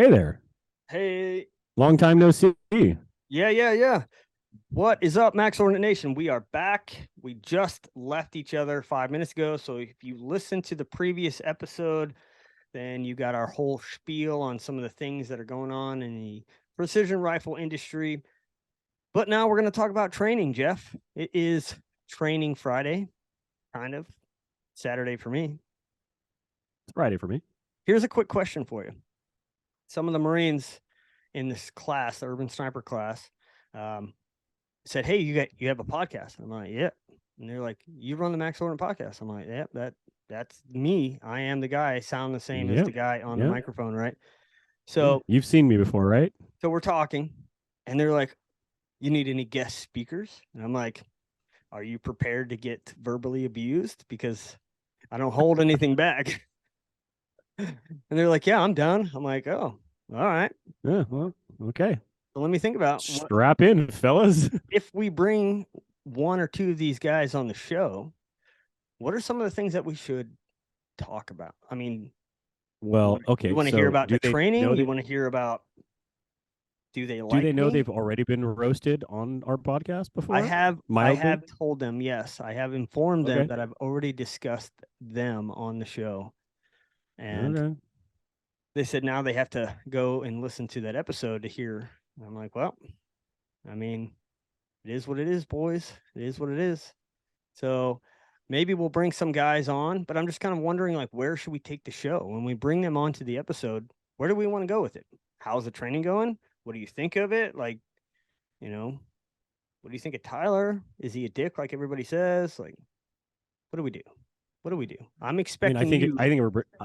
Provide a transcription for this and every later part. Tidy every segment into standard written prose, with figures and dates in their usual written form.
Hey there. Hey, Long time no see. yeah. What is up, Max Ordinate Nation? We are back. We just left each other 5 minutes ago. So if you listen to the previous episode, then you got our whole spiel on some of the things that are going on in the precision rifle industry. But now we're going to talk about training, Jeph. It is Training Friday, kind of Saturday for me. It's Friday for me. Here's a quick question for you. Some of the Marines in this class, the urban sniper class, um, said, "Hey, you have a podcast?" I'm like, "Yeah." And they're like, "You run the Max Ordinate podcast?" I'm like, "Yeah, that's me. I am the guy. I sound the same as the Yep. guy on the Yeah. microphone, right?" Yeah. So You've seen me before, right? we're talking, and they're like, "You need any guest speakers?" And I'm like, "Are you prepared to get verbally abused? Because I don't hold anything back." And they're like, "Yeah, I'm done." I'm like, "Oh, all right." Yeah. Well, okay. So let me think about what Strap in, fellas. if we bring one or two of these guys on the show. What are some of the things that we should talk about? I mean, Well, you okay. want to hear So about the do they training? know You that want to hear about do they do they like know me? they've already been roasted on our podcast I before? have I Mildly? have told them, yes. I have informed them Okay. that I've already discussed them on the show. And Okay. they said now they have to go and listen to that episode to hear. And I'm like, well, I mean, it is what it is, boys. It is what it is. So maybe we'll bring some guys on, but I'm just kind of wondering like where should we take the show when we bring them onto the episode? Where do we want to go with it? How's the training going? What do you think of it? Like, you know, what do you think of Tyler? Is he a dick like everybody says? Like, what do we do? What do we do? I'm I mean, expecting you.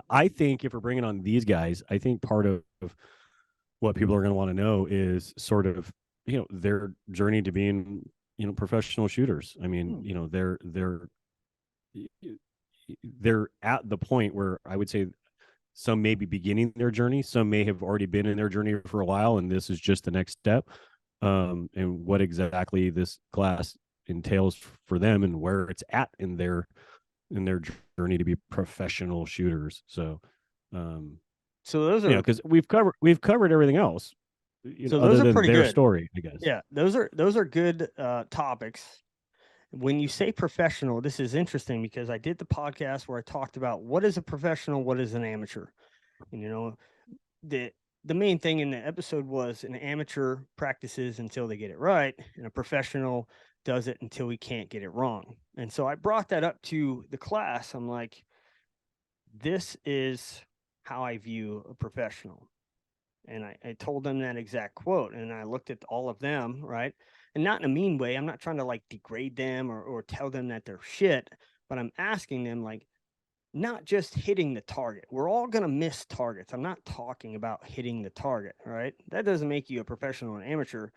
I think if we're bringing on these guys, I think part of what people are going to want to know is sort of their journey to being professional shooters. I mean, Hmm. they're at the point where I would say some may be beginning their journey, some may have already been in their journey for a while, and this is just the next step. And what exactly this class entails for them, and where it's at in their journey to be professional shooters. So, um, So those are because we've covered everything else, other than pretty their good. story, I guess. Yeah, those are good topics. When you say professional, this is interesting because I did the podcast where I talked about what is a professional, what is an amateur. And the the main thing in the episode was an amateur practices until they get it right, and a professional does it until he can't get it wrong. And so I brought that up to the class. I'm like, this is how I view a professional. And I told them that exact quote. And I looked at all of them, right? And not in a mean way. I'm not trying to like degrade them or tell them that they're shit, but I'm asking them, like, not just hitting the target. We're all going to miss targets. I'm not talking about hitting the target, right? That doesn't make you a professional and amateur.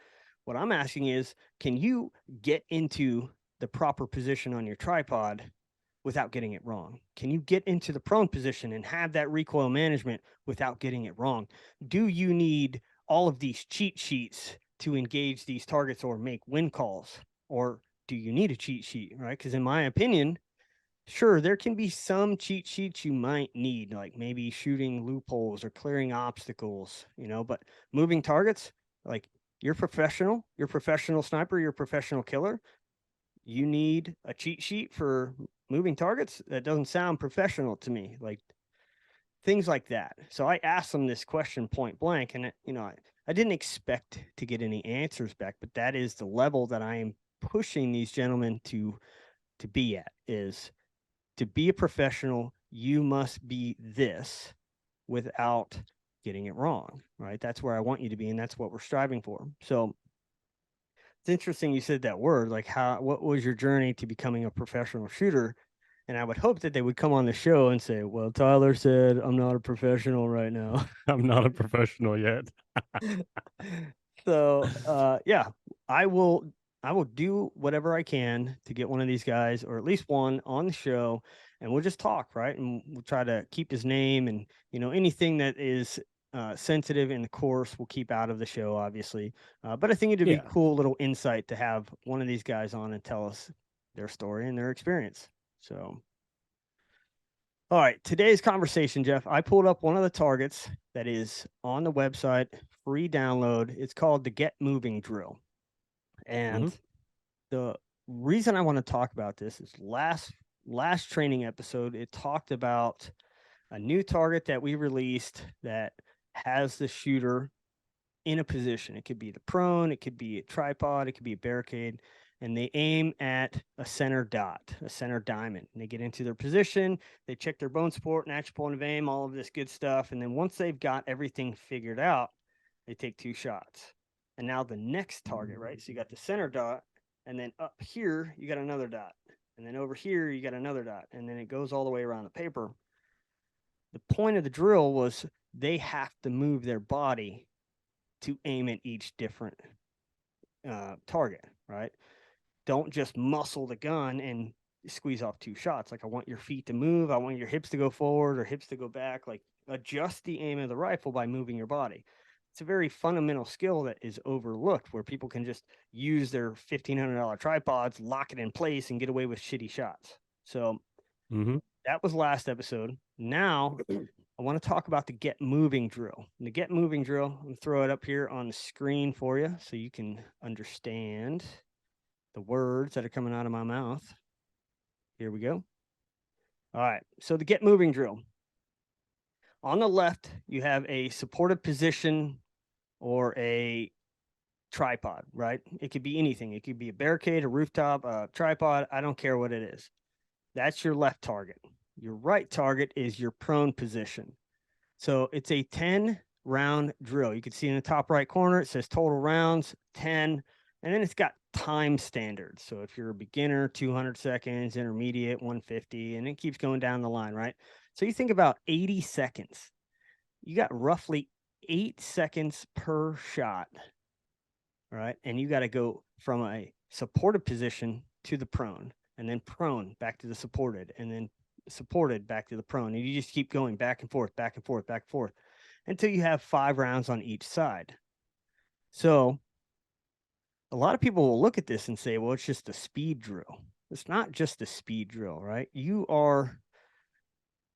What I'm asking is, can you get into the proper position on your tripod without getting it wrong? Can you get into the prone position and have that recoil management without getting it wrong? Do you need all of these cheat sheets to engage these targets or make win calls? Or do you need a cheat sheet, right? Because in my opinion, sure, there can be some cheat sheets you might need, like maybe shooting loopholes or clearing obstacles, but moving targets, like you're a professional sniper, you're a professional killer. You need a cheat sheet for moving targets? That doesn't sound professional to me. Like things like that. So I asked them this question point blank, and I didn't expect to get any answers back, but that is the level that I am pushing these gentlemen to be at. Is to be a professional, you must be this without getting it wrong, right? That's where I want you to be, and that's what we're striving for. So it's interesting you said that word, like what was your journey to becoming a professional shooter? And I would hope that they would come on the show and say, well, Tyler said I'm not a professional right now. I'm not a professional yet. So yeah, I will I will do whatever I can to get one of these guys, or at least one, on the show, and we'll just talk, right? And we'll try to keep his name, and anything that is sensitive in the course we'll keep out of the show, obviously. But I think it'd be a Yeah. cool little insight to have one of these guys on and tell us their story and their experience. So All right, today's conversation, Jeph, I pulled up one of the targets that is on the website, free download. It's called the Get Moving Drill. And the reason I want to talk about this is last training episode, it talked about a new target that we released that has the shooter in a position. It could be the prone, it could be a tripod, it could be a barricade, and they aim at a center dot, a center diamond. And they get into their position, they check their bone support, natural point of aim, all of this good stuff. And then once they've got everything figured out, they take 2 shots. And now the next target, right? So you got the center dot, and then up here, you got another dot. And then over here, you got another dot. And then it goes all the way around the paper. The point of the drill was they have to move their body to aim at each different target, right? Don't just muscle the gun and squeeze off 2 shots. Like, I want your feet to move. I want your hips to go forward or hips to go back. Like, adjust the aim of the rifle by moving your body. It's a very fundamental skill that is overlooked, where people can just use their $1,500 tripods, lock it in place, and get away with shitty shots. So that was last episode. Now I want to talk about the Get Moving drill. And the Get Moving drill, I'm going to throw it up here on the screen for you so you can understand the words that are coming out of my mouth. Here we go. All right. So the Get Moving drill. On the left, you have a supportive position or a tripod, right? It could be anything. It could be a barricade, a rooftop, a tripod. I don't care what it is. That's your left target. Your right target is your prone position. So it's a 10-round drill. You can see in the top right corner, it says total rounds, 10, and then it's got time standards. So if you're a beginner, 200 seconds, intermediate, 150, and it keeps going down the line, right? So you think about 80 seconds. You got roughly 8 seconds per shot, right? And you got to go from a supported position to the prone, and then prone back to the supported, and then supported back to the prone. And you just keep going back and forth, back and forth, back and forth until you have 5 rounds on each side. So a lot of people will look at this and say, well, it's just a speed drill. It's not just a speed drill, right? You are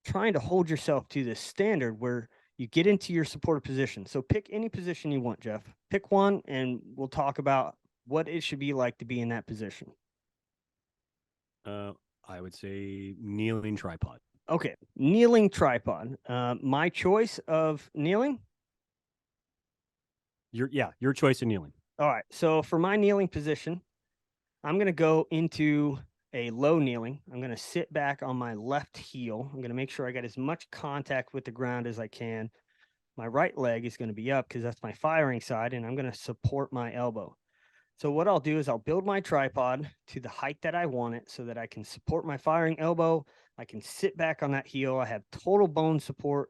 trying to hold yourself to this standard where you get into your supported position. So pick any position you want, Jeph. Pick one, and we'll talk about what it should be like to be in that position. I would say kneeling tripod. Okay, kneeling tripod. My choice of kneeling. Your choice of kneeling. All right. So for my kneeling position, I'm going to go into a low kneeling. I'm going to sit back on my left heel. I'm going to make sure I got as much contact with the ground as I can. My right leg is going to be up because that's my firing side, and I'm going to support my elbow. So what I'll do is I'll build my tripod to the height that I want it so that I can support my firing elbow. I can sit back on that heel. I have total bone support,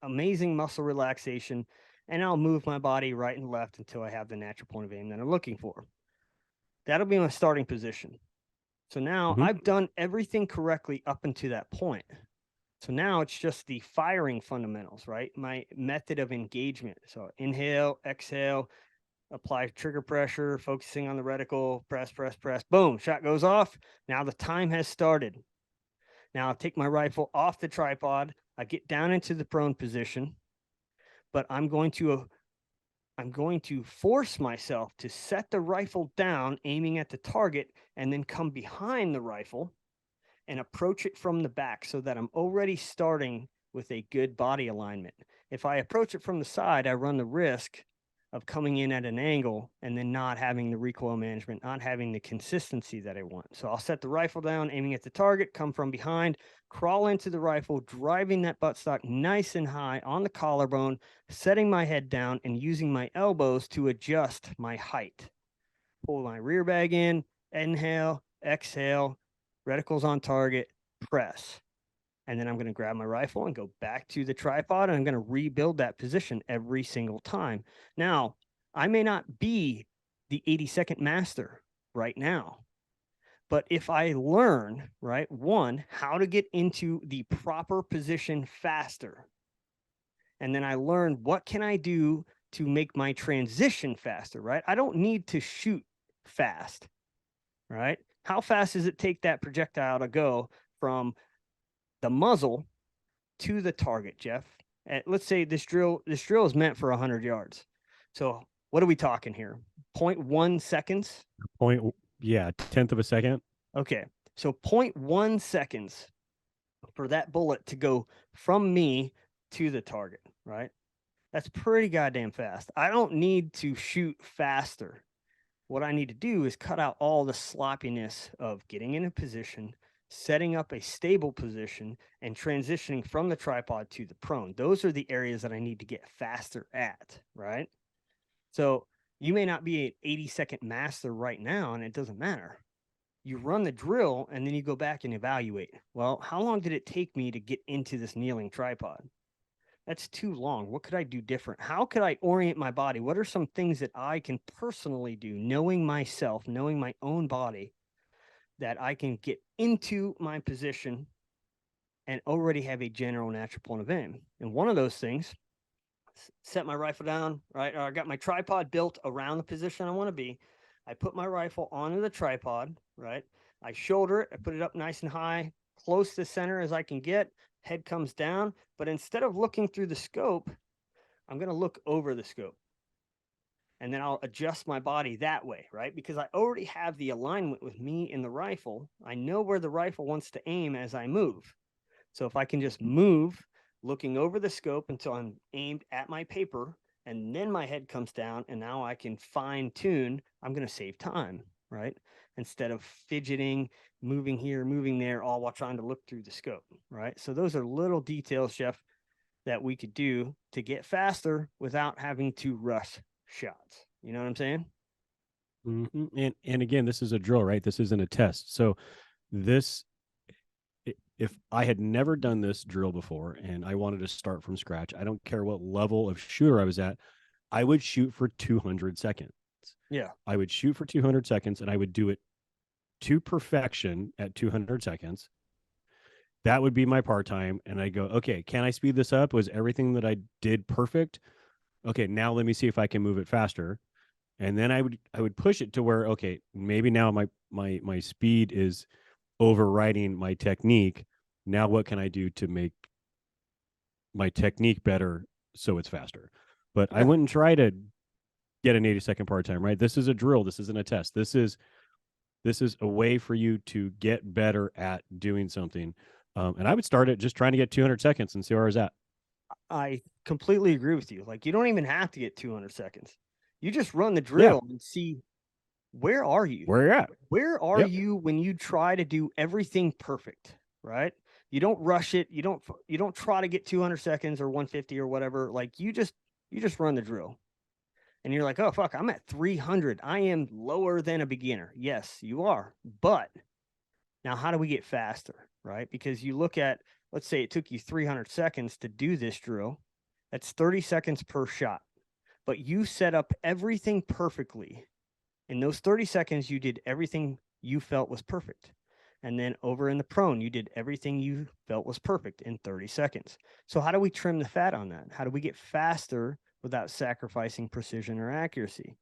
amazing muscle relaxation, and I'll move my body right and left until I have the natural point of aim that I'm looking for. That'll be my starting position. So now I've done everything correctly up until that point. So now it's just the firing fundamentals, right? My method of engagement. So inhale, exhale, apply trigger pressure, focusing on the reticle, press, press, press, boom, shot goes off. Now the time has started. Now I'll take my rifle off the tripod. I get down into the prone position, but I'm going to force myself to set the rifle down, aiming at the target, and then come behind the rifle and approach it from the back so that I'm already starting with a good body alignment. If I approach it from the side, I run the risk of coming in at an angle and then not having the recoil management, not having the consistency that I want. So I'll set the rifle down, aiming at the target, come from behind, crawl into the rifle, driving that buttstock nice and high on the collarbone, setting my head down and using my elbows to adjust my height. Pull my rear bag in, inhale, exhale, reticles on target, press. And then I'm going to grab my rifle and go back to the tripod, and I'm going to rebuild that position every single time. Now, I may not be the 80-second master right now, but if I learn, right, one, how to get into the proper position faster, and then I learn what can I do to make my transition faster, right? I don't need to shoot fast, right? How fast does it take that projectile to go from the muzzle to the target, Jeph. Let's say this drill is meant for 100 yards. So what are we talking here? 0.1 seconds? Yeah, 1/10 of a second. Okay. So 0.1 seconds for that bullet to go from me to the target, right? That's pretty goddamn fast. I don't need to shoot faster. What I need to do is cut out all the sloppiness of getting in a position, setting up a stable position, and transitioning from the tripod to the prone. Those are the areas that I need to get faster at, right? So you may not be an 80-second master right now, and it doesn't matter. You run the drill, and then you go back and evaluate. Well, how long did it take me to get into this kneeling tripod? That's too long. What could I do different? How could I orient my body? What are some things that I can personally do, knowing myself, knowing my own body, that I can get into my position and already have a general natural point of aim? And one of those things, set my rifle down, right? Or I got my tripod built around the position I want to be. I put my rifle onto the tripod, right? I shoulder it. I put it up nice and high, close to center as I can get. Head comes down, but instead of looking through the scope, I'm going to look over the scope. And then I'll adjust my body that way, right? Because I already have the alignment with me in the rifle. I know where the rifle wants to aim as I move. So if I can just move, looking over the scope until I'm aimed at my paper, and then my head comes down, and now I can fine tune, I'm going to save time, right? Instead of fidgeting, moving here, moving there, all while trying to look through the scope, right? So those are little details, Jeph, that we could do to get faster without having to rush shots. You know what I'm saying? And again, this is a drill, right? This isn't a test. So this, if I had never done this drill before and I wanted to start from scratch, I don't care what level of shooter I was at, I would shoot for 200 seconds. Yeah. I would shoot for 200 seconds and I would do it to perfection at 200 seconds. That would be my part time. And I go, okay, can I speed this up? Was everything that I did perfect? Okay, now let me see if I can move it faster. And then I would push it to where, okay, maybe now my speed is overriding my technique. Now what can I do to make my technique better so it's faster? But I wouldn't try to get an 80-second part time, right? This is a drill. This isn't a test. This is a way for you to get better at doing something. And I would start it just trying to get 200 seconds and see where I was at. I completely agree with you. Like, you don't even have to get 200 seconds. You just run the Yeah. drill and see, where are you? Where you're at. Where are Yep. you when you try to do everything perfect, right? You don't rush it. You don't try to get 200 seconds or 150 or whatever. Like, you just run the drill. And you're like, oh, fuck, I'm at 300. I am lower than a beginner. Yes, you are. But now, how do we get faster, right? Because you look at, let's say it took you 300 seconds to do this drill. That's 30 seconds per shot. But you set up everything perfectly. In those 30 seconds, you did everything you felt was perfect. And then over in the prone, you did everything you felt was perfect in 30 seconds. So how do we trim the fat on that? How do we get faster without sacrificing precision or accuracy?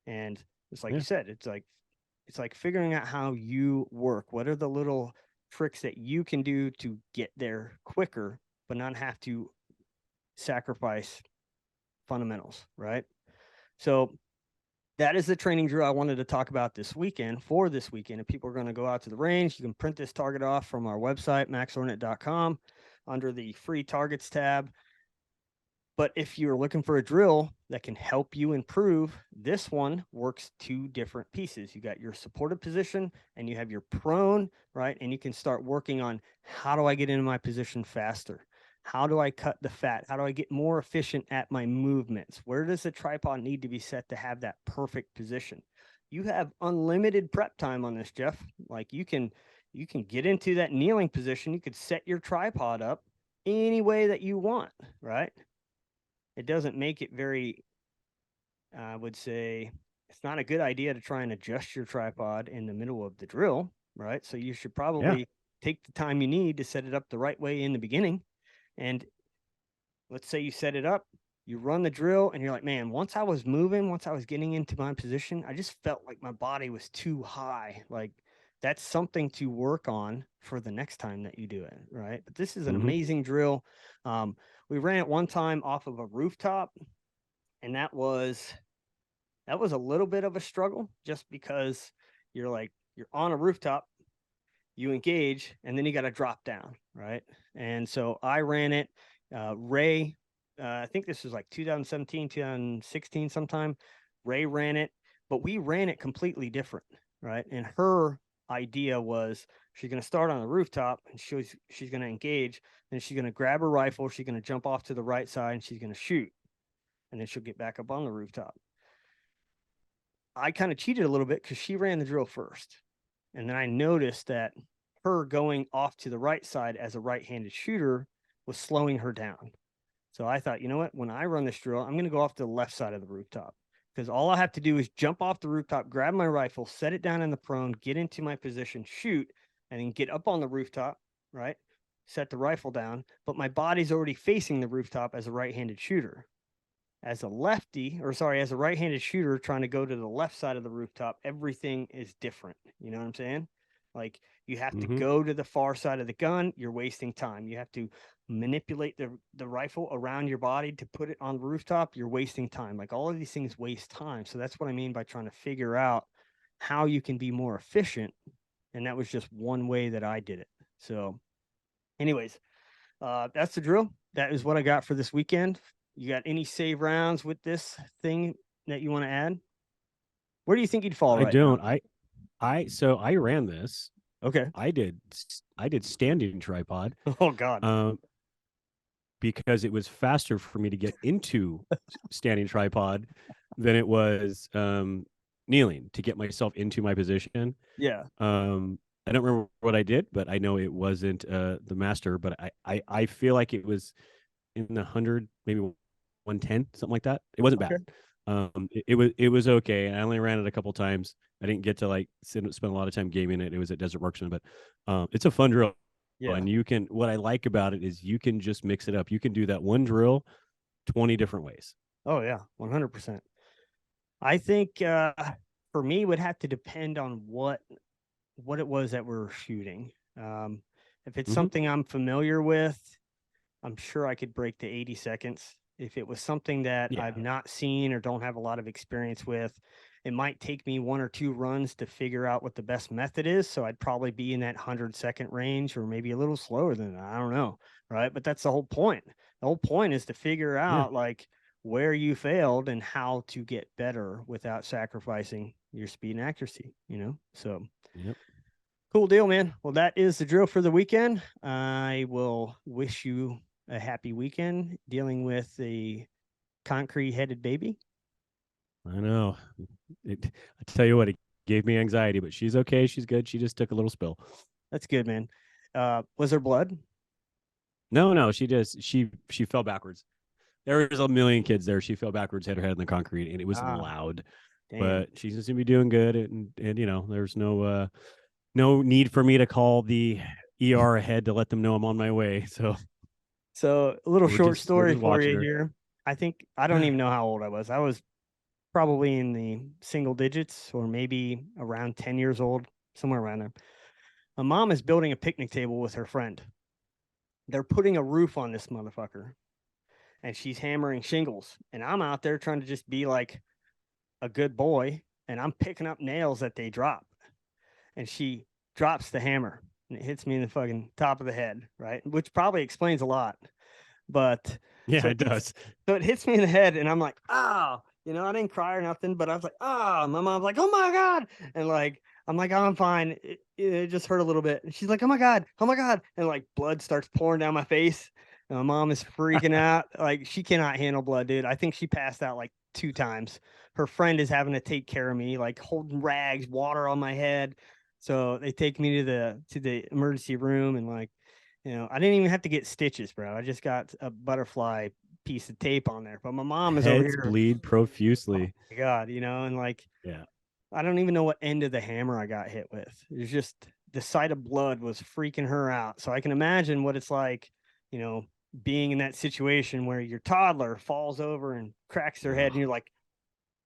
And it's like you said, it's like figuring out how you work. What are the little tricks that you can do to get there quicker, but not have to sacrifice fundamentals, right? So that is the training drill I wanted to talk about this weekend. For this weekend, if people are going to go out to the range, you can print this target off from our website, maxordinate.com, under the free targets tab. But if you're looking for a drill that can help you improve, this one works two different pieces. You got your supported position and you have your prone, right? And you can start working on, how do I get into my position faster? How do I cut the fat? How do I get more efficient at my movements? Where does the tripod need to be set to have that perfect position? You have unlimited prep time on this, Jeph. Like, you can get into that kneeling position. You could set your tripod up any way that you want, right? It doesn't make it very, I would say, it's not a good idea to try and adjust your tripod in the middle of the drill, right? So you should probably take the time you need to set it up the right way in the beginning. And let's say you set it up, you run the drill, and you're like, man, once I was moving, once I was getting into my position, I just felt like my body was too high. Like, that's something to work on for the next time that you do it, right? But this is an Mm-hmm. amazing drill. We ran it one time off of a rooftop, and that was a little bit of a struggle, just because you're on a rooftop, you engage, and then you got to drop down, right? And so I ran it. Ray, I think this was like 2017, 2016 sometime. Ray ran it, but we ran it completely different, right? And her idea was she's going to start on the rooftop, and she's going to engage, and she's going to grab her rifle, she's going to jump off to the right side, and she's going to shoot, and then she'll get back up on the rooftop. I kind of cheated a little bit because she ran the drill first. And then I noticed that her going off to the right side as a right-handed shooter was slowing her down. So I thought, you know what? When I run this drill, I'm going to go off to the left side of the rooftop, because all I have to do is jump off the rooftop, grab my rifle, set it down in the prone, get into my position, shoot, and then get up on the rooftop, right? Set the rifle down, but my body's already facing the rooftop as a right-handed shooter. As a lefty, or sorry, as a right-handed shooter trying to go to the left side of the rooftop, everything is different. You know what I'm saying? Like, you have to go to the far side of the gun. You're wasting time. You have to manipulate the rifle around your body to put it on the rooftop. You're wasting time. Like, all of these things waste time. So that's what I mean by trying to figure out how you can be more efficient. And that was just one way that I did it. So anyways, that's the drill. That is what I got for this weekend. You got any save rounds with this thing that you want to add? Where do you think you'd fall I right don't. now? So I ran this. Okay. I did standing tripod. Oh God. Because it was faster for me to get into standing tripod than it was kneeling to get myself into my position. Yeah. I don't remember what I did, but I know it wasn't the master, but I feel like it was in the 100, maybe 110, something like that. It wasn't Okay. bad. It was okay. I only ran it a couple times. I didn't get to like spend a lot of time gaming it. It was at Desert Marksman, but it's a fun drill. Yeah. And you can, what I like about it is you can just mix it up. You can do that one drill 20 different ways. Oh yeah, 100%. I think for me it would have to depend on what it was that we're shooting. If it's something I'm familiar with, I'm sure I could break the 80 seconds. If it was something that I've not seen or don't have a lot of experience with, it might take me 1 or 2 runs to figure out what the best method is. So I'd probably be in that 100-second range, or maybe a little slower than that. I don't know. Right. But that's the whole point. The whole point is to figure out like where you failed and how to get better without sacrificing your speed and accuracy, you know? So cool deal, man. Well, that is the drill for the weekend. I will wish you a happy weekend dealing with a concrete headed baby. I know. I tell you what, it gave me anxiety, but she's okay. She's good. She just took a little spill. That's good, man. Was there blood? No, she fell backwards. There was a million kids there. She fell backwards, hit her head in the concrete, and it was loud. Damn. But she seems to be doing good, and you know, there's no need for me to call the ER ahead to let them know I'm on my way. So a little short story for you here. I don't even know how old I was. I was probably in the single digits, or maybe around 10 years old, somewhere around there. My mom is building a picnic table with her friend. They're putting a roof on this motherfucker, and she's hammering shingles. And I'm out there trying to just be like a good boy, and I'm picking up nails that they drop. And she drops the hammer, and it hits me in the fucking top of the head, right? Which probably explains a lot. But yeah, it does. So it hits me in the head, and I'm like, oh, you know, I didn't cry or nothing, but I was like, oh, my mom's like, oh my God. And like, I'm like, oh, I'm fine. It just hurt a little bit. And she's like, oh my God. And like blood starts pouring down my face. And my mom is freaking out. Like, she cannot handle blood, dude. I think she passed out like 2 times. Her friend is having to take care of me, like holding rags, water on my head. So they take me to the emergency room, and like, you know, I didn't even have to get stitches, bro. I just got a butterfly piece of tape on there. But my mom is over here. Bleed profusely. Oh my God, you know, and like, yeah, I don't even know what end of the hammer I got hit with. It was just the sight of blood was freaking her out. So I can imagine what it's like, you know, being in that situation where your toddler falls over and cracks their head, and you're like,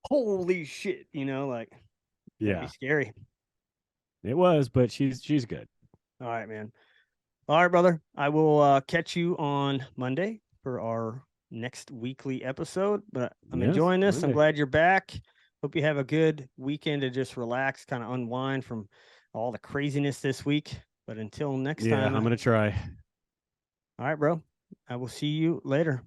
holy shit, you know, like, that'd be scary. It was, but she's good. All right, man. All right, brother. I will catch you on Monday for our next weekly episode. But I'm Yes, enjoying this. I'm Monday. glad you're back. Hope you have a good weekend to just relax, kind of unwind from all the craziness this week. But until next Yeah, time, I'm gonna try. all right, bro. I will see you later.